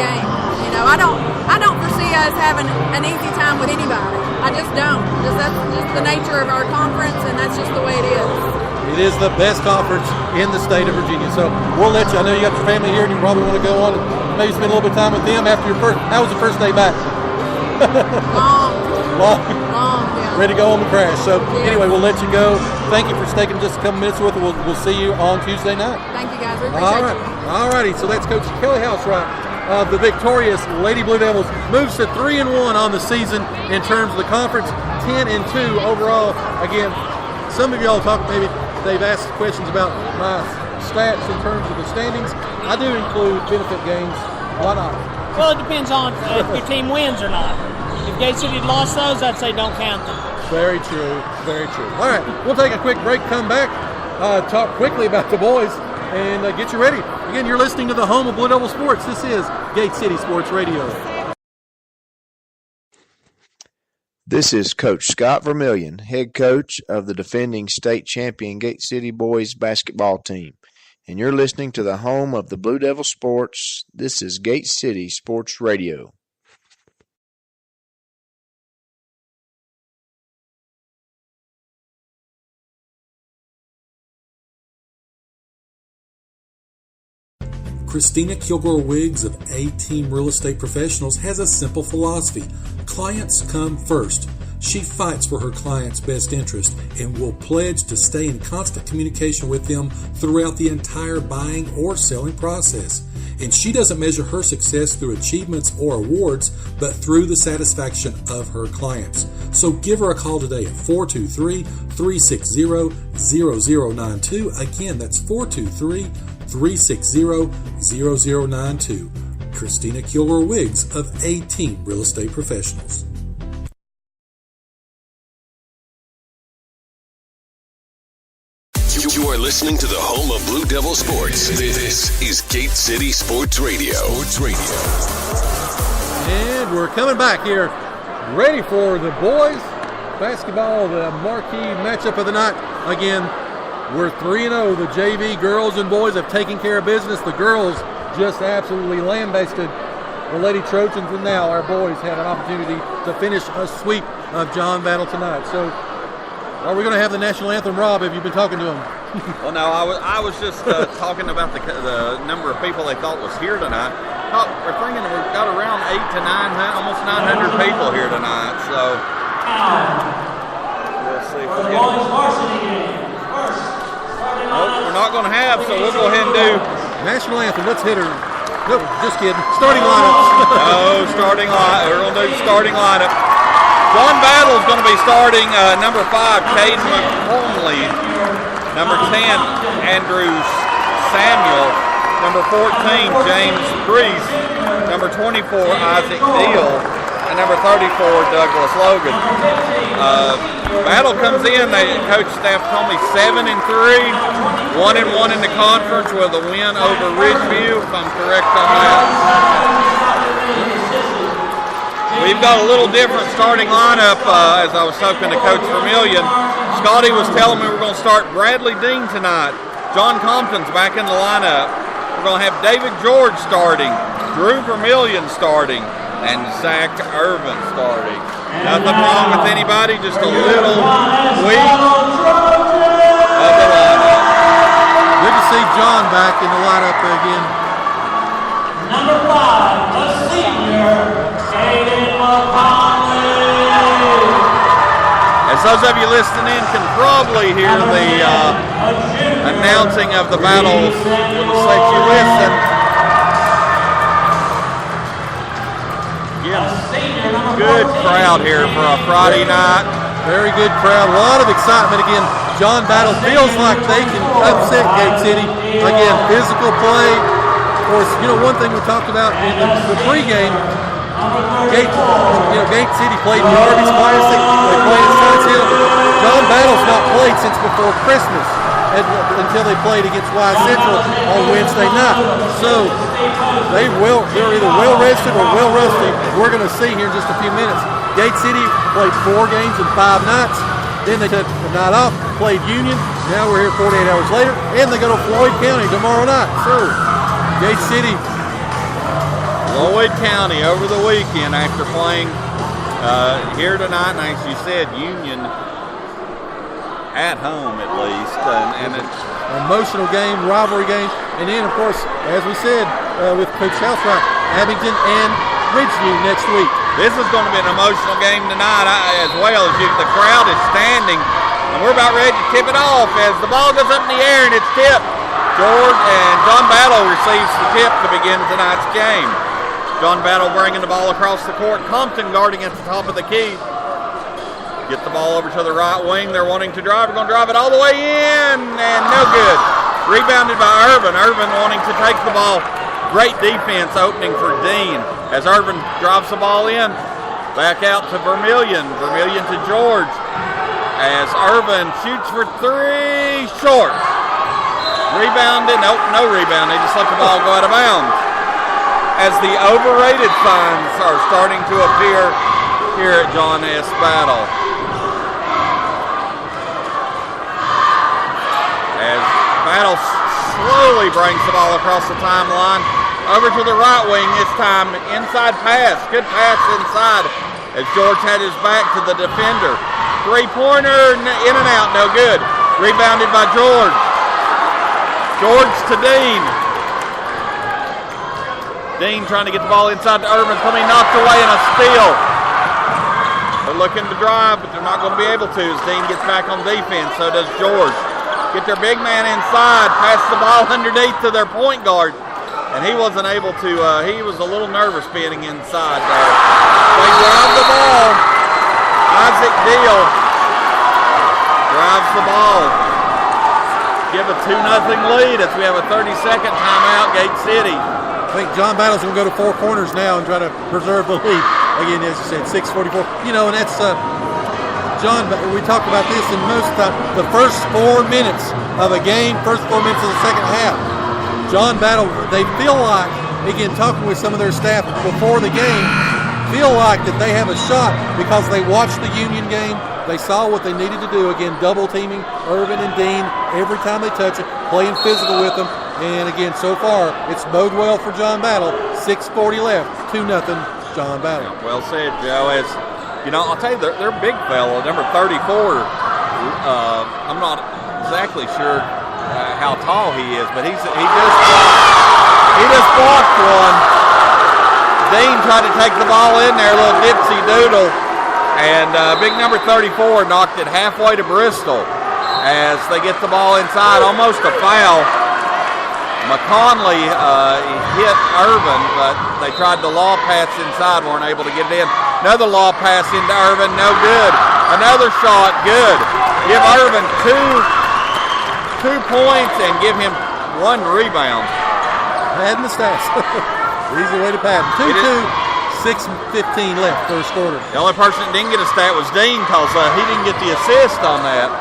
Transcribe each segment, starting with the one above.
game. You know, I don't foresee us having an easy time with anybody. I just don't. That's just the nature of our conference, and that's just the way it is. It is the best conference in the state of Virginia. So we'll let you. I know you got your family here, and you probably want to go on and maybe spend a little bit of time with them after your first. How was the first day back? Long. Yeah. Ready to go home and crash. So anyway, we'll let you go. Thank you for taking just a couple minutes with us. We'll see you on Tuesday night. Thank you, guys. We appreciate you. All righty. So that's Coach Kelly Housewright of the victorious Lady Blue Devils. Moves to 3-1 on the season in terms of the conference. 10-2 overall. Again, some of y'all talk maybe. They've asked questions about my stats in terms of the standings. I do include benefit games. Why not? Well, it depends on if your team wins or not. If Gate City had lost those, I'd say don't count them. Very true. Very true. All right, we'll take a quick break, come back, talk quickly about the boys, and get you ready. Again, you're listening to the home of Blue Devil Sports. This is Gate City Sports Radio. This is Coach Scott Vermillion, head coach of the defending state champion Gate City boys basketball team. And you're listening to the home of the Blue Devil Sports. This is Gate City Sports Radio. Christina Kilgore-Wiggs of A-Team Real Estate Professionals has a simple philosophy. Clients come first. She fights for her clients' best interest and will pledge to stay in constant communication with them throughout the entire buying or selling process. And she doesn't measure her success through achievements or awards, but through the satisfaction of her clients. So give her a call today at 423-360-0092. Again, that's 423-360-0092. Christina Kilgore-Wiggs of A-Team Real Estate Professionals. You are listening to the home of Blue Devil Sports. This is Gate City Sports Radio. And we're coming back here, ready for the boys basketball, the marquee matchup of the night. Again, we're 3-0. The JV girls and boys have taken care of business. The girls just absolutely lambasted the Lady Trojans, and now our boys have an opportunity to finish a sweep of John Battle tonight. So, are we going to have the national anthem, Rob? Have you been talking to them? Well, no, I was just talking about the number of people they thought was here tonight. We're thinking we've got around 8 to 9, almost 900 people here tonight. So we'll see if we get it. Nope, we're not going to have. So we'll go ahead and do national anthem. Let's hit her. Nope, just kidding. Starting lineups. No, starting line. We're going to do starting lineup. John Battle is going to be starting number 5, Caden McCormley. Number 10, Andrew Samuel. Number 14, James Priest. Number 24, Isaac Deal. And number 34, Douglas Logan. Battle comes in. Coach staff told me 7-3, 1-1 in the conference with a win over Ridgeview, if I'm correct on that. We've got a little different starting lineup, as I was talking to Coach Vermillion. Scotty was telling me we're going to start Bradley Dean tonight. John Compton's back in the lineup. We're going to have David George starting, Drew Vermillion starting, and Zach Irvin starting. Nothing wrong with anybody, just a little tweak of the lineup. Good to see John back in the lineup again. Number 5, the senior, Caden McConley. As those of you listening in can probably hear the announcing of the battles, we'll just let you listen. Again, good crowd here for a Friday night. Very good crowd. A lot of excitement again. John Battle feels like they can upset Gate City. Again, physical play. Of course, one thing we talked about in the pregame, Gate City played the Arby's Classic. They played at Science Hill. John Battle's not played since before Christmas until they played against Y Central on Wednesday night. So they're either well rested or well rusty. We're going to see here in just a few minutes. Gate City played 4 games in 5 nights. Then they took the night off, played Union. Now we're here 48 hours later, and they go to Floyd County tomorrow night. So Gate City Lloyd County over the weekend after playing here tonight, and as you said, Union at home at least, and it's an emotional game, rivalry game, and then of course, as we said with Coach Housewright, Abington and Ridgeview next week. This is going to be an emotional game tonight as well. As the crowd is standing, and we're about ready to tip it off as the ball goes up in the air and it's tipped. George and John Battle receives the tip to begin tonight's game. John Battle bringing the ball across the court. Compton guarding at the top of the key. Get the ball over to the right wing. They're wanting to drive. They're going to drive it all the way in, and no good. Rebounded by Irvin. Irvin wanting to take the ball. Great defense opening for Dean as Irvin drops the ball in. Back out to Vermillion. Vermillion to George as Irvin shoots for three. Short. Rebounded. Nope, no rebound. They just let the ball go out of bounds. As the overrated fines are starting to appear here at John S. Battle. As Battle slowly brings the ball across the timeline. Over to the right wing this time. Inside pass. Good pass inside as George had his back to the defender. Three-pointer in and out. No good. Rebounded by George. George to Dean. Dean trying to get the ball inside to Irvin. Coming knocked away in a steal. They're looking to drive, but they're not going to be able to as Dean gets back on defense. So does George. Get their big man inside. Pass the ball underneath to their point guard. And he wasn't able to, he was a little nervous being inside there. They drive the ball. Isaac Deal drives the ball. Give a 2-0 lead as we have a 30-second timeout, Gate City. I think John Battle's going to go to four corners now and try to preserve the lead. Again, as you said, 6:44. You know, and that's, John, we talked about this in most time. The first 4 minutes of a game, first 4 minutes of the second half, John Battle, they feel like, again, talking with some of their staff before the game, feel like that they have a shot because they watched the Union game. They saw what they needed to do. Again, double teaming Irvin and Dean every time they touch it, playing physical with them. And again, so far, it's bode well for John Battle. 6:40 left, 2-0 John Battle. Well said, Joe. As you know, I'll tell you, they're big fellow, number 34. I'm not exactly sure how tall he is, but he just blocked one. Dean tried to take the ball in there, a little dipsy doodle, and big number 34 knocked it halfway to Bristol as they get the ball inside, almost a foul. McConley hit Irvin, but they tried to law pass inside, weren't able to get it in. Another law pass into Irvin, no good. Another shot, good. Give Irvin two points and give him one rebound. Padding the stats. Easy way to pad. 2-2, 6:15 left, first quarter. The only person that didn't get a stat was Dean because he didn't get the assist on that.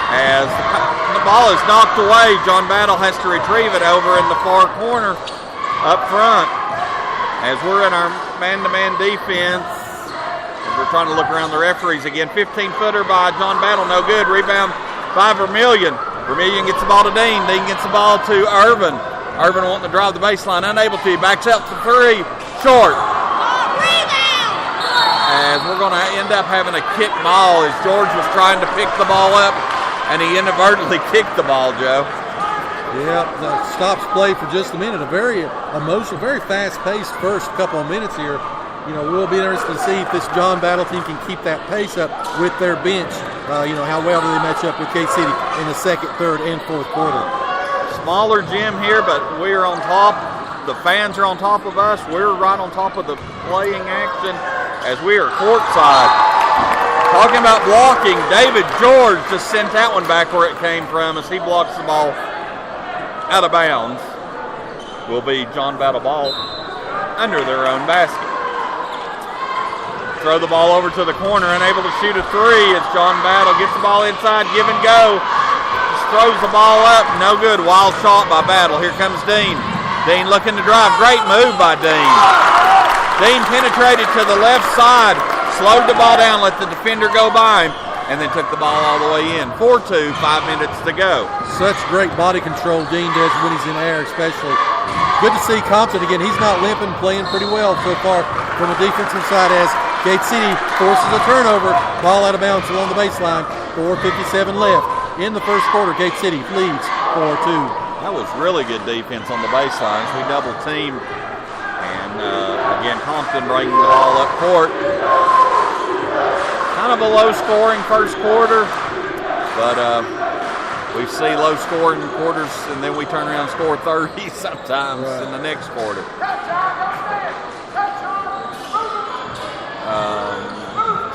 As the ball is knocked away, John Battle has to retrieve it over in the far corner up front. As we're in our man-to-man defense, as we're trying to look around the referees again. 15-footer by John Battle, no good. Rebound by Vermillion. Vermillion gets the ball to Dean. Dean gets the ball to Irvin. Irvin wanting to drive the baseline, unable to. Backs out to three, short. As we're going to end up having a kick ball as George was trying to pick the ball up, and he inadvertently kicked the ball, Joe. Yeah, stops play for just a minute. A very emotional, very fast-paced first couple of minutes here. You know, we'll be interested to see if this John Battle team can keep that pace up with their bench. You know, how well do they match up with Gate City in the second, third, and fourth quarter. Smaller gym here, but we're on top. The fans are on top of us. We're right on top of the playing action as we are courtside. Talking about blocking, David George just sent that one back where it came from as he blocks the ball out of bounds. Will be John Battle ball under their own basket. Throw the ball over to the corner, unable to shoot a three as John Battle gets the ball inside, give and go. Just throws the ball up, no good. Wild shot by Battle. Here comes Dean. Dean looking to drive. Great move by Dean. Dean penetrated to the left side, slowed the ball down, let the defender go by him, and then took the ball all the way in. 4-2, 5 minutes to go. Such great body control Dean does when he's in air, especially. good to see Compton again. He's not limping, playing pretty well so far from the defensive side as Gate City forces a turnover. Ball out of bounds along the baseline. 4:57 left in the first quarter. Gate City leads 4-2. That was really good defense on the baselines. We double teamed, and again, Compton bringing the ball up court. Kind of a low-scoring first quarter, but we see low-scoring quarters, and then we turn around and score 30 sometimes in the next quarter.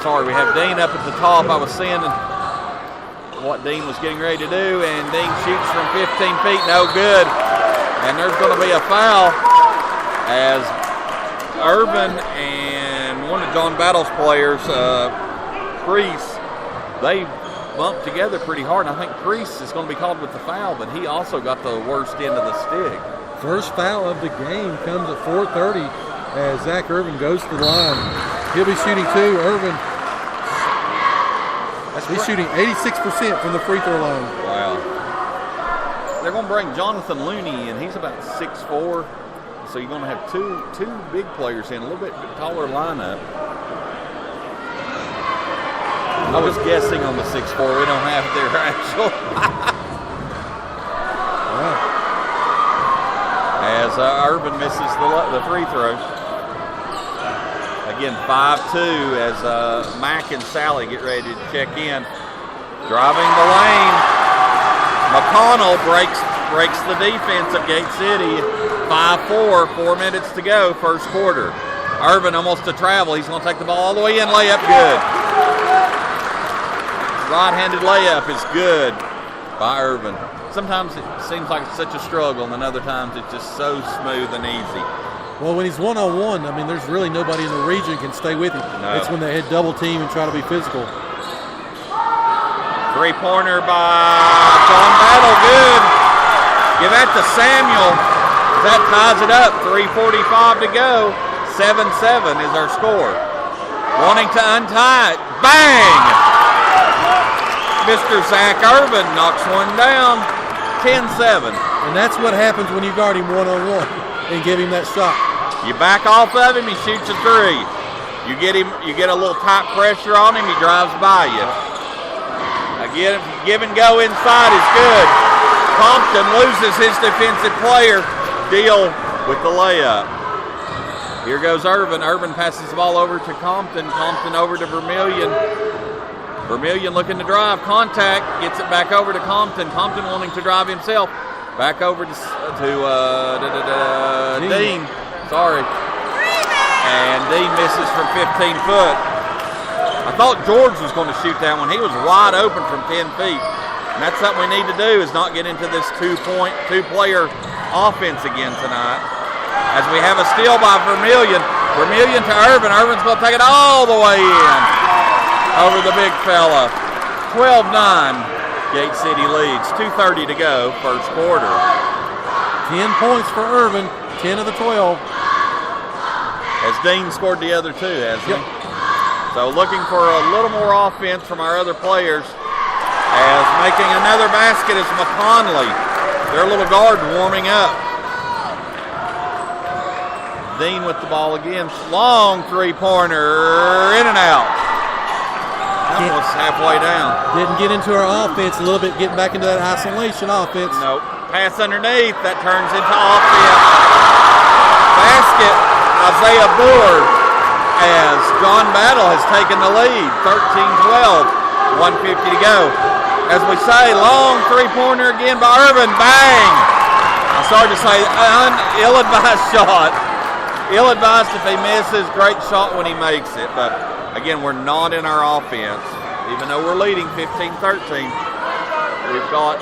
Sorry, we have Dean up at the top. I was seeing what Dean was getting ready to do, and Dean shoots from 15 feet, no good. And there's going to be a foul as Urban and one of John Battle's players, Priest, they bumped together pretty hard. And I think Priest is going to be called with the foul, but he also got the worst end of the stick. First foul of the game comes at 4:30 as Zach Urban goes to the line. He'll be shooting two. Urban, he's shooting 86% from the free throw line. Wow. They're going to bring Jonathan Looney in. He's about 6'4", so you're going to have two big players in, a little bit taller lineup. I was guessing on the 6'4". We don't have their actual. As Urban misses the free throw. Again, 5-2 as Mack and Sally get ready to check in. Driving the lane. McConnell breaks the defense of Gate City. 5-4, 4 minutes to go, first quarter. Urban almost to travel. He's going to take the ball all the way in. Layup good. Right-handed layup is good by Urban. Sometimes it seems like it's such a struggle, and then other times it's just so smooth and easy. Well, when he's one-on-one, I mean, there's really nobody in the region can stay with him. No. It's when they hit double team and try to be physical. Three-pointer by John Battle, good. Give that to Samuel. That ties it up. 3:45 to go. 7-7 is our score. Wanting to untie it. Bang! Mr. Zach Urban knocks one down. 10-7. And that's what happens when you guard him one-on-one and give him that shot. You back off of him, he shoots a three. You get a little tight pressure on him, he drives by you. Again, give and go inside is good. Compton loses his defensive player. Deal with the layup. Here goes Urban. Urban passes the ball over to Compton. Compton over to Vermillion. Vermillion looking to drive. Contact. Gets it back over to Compton. Compton wanting to drive himself. Back over to Dean. Sorry. And Dean misses from 15 foot. I thought George was going to shoot that one. He was wide open from 10 feet. And that's something we need to do, is not get into this two-player offense again tonight. As we have a steal by Vermillion. Vermillion to Urban. Urban's going to take it all the way in. Over the big fella. 12-9. Gate City leads. 2:30 to go, first quarter. 10 points for Urban. 10 of the 12. As Dean scored the other two, hasn't he? So looking for a little more offense from our other players. As making another basket is McConley. Their little guard warming up. Dean with the ball again. Long three-pointer. In and out. That was halfway down. Didn't get into our offense a little bit, getting back into that isolation offense. Nope. Pass underneath. That turns into offense. Basket, Isaiah Board, as John Battle has taken the lead. 13-12. 1:50 to go. As we say, long three-pointer again by Urban. Bang! I started to say ill-advised shot. Ill-advised if he misses. Great shot when he makes it. But, again, we're not in our offense. Even though we're leading 15-13, we got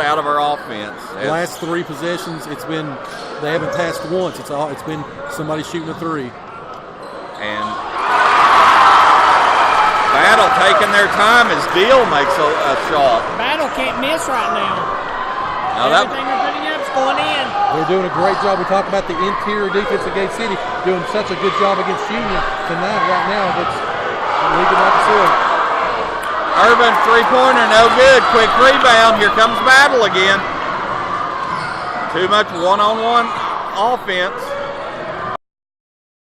out of our offense. Last three possessions, they haven't passed once. It's been somebody shooting a three. And Battle taking their time as Deal makes a shot. Battle can't miss right now. Everything they're putting up is going in. They're doing a great job. We talk about the interior defense of Gate City doing such a good job against Union tonight. Right now, it's leading like a sword. Urban three-pointer, no good. Quick rebound. Here comes Battle again. Too much one-on-one offense.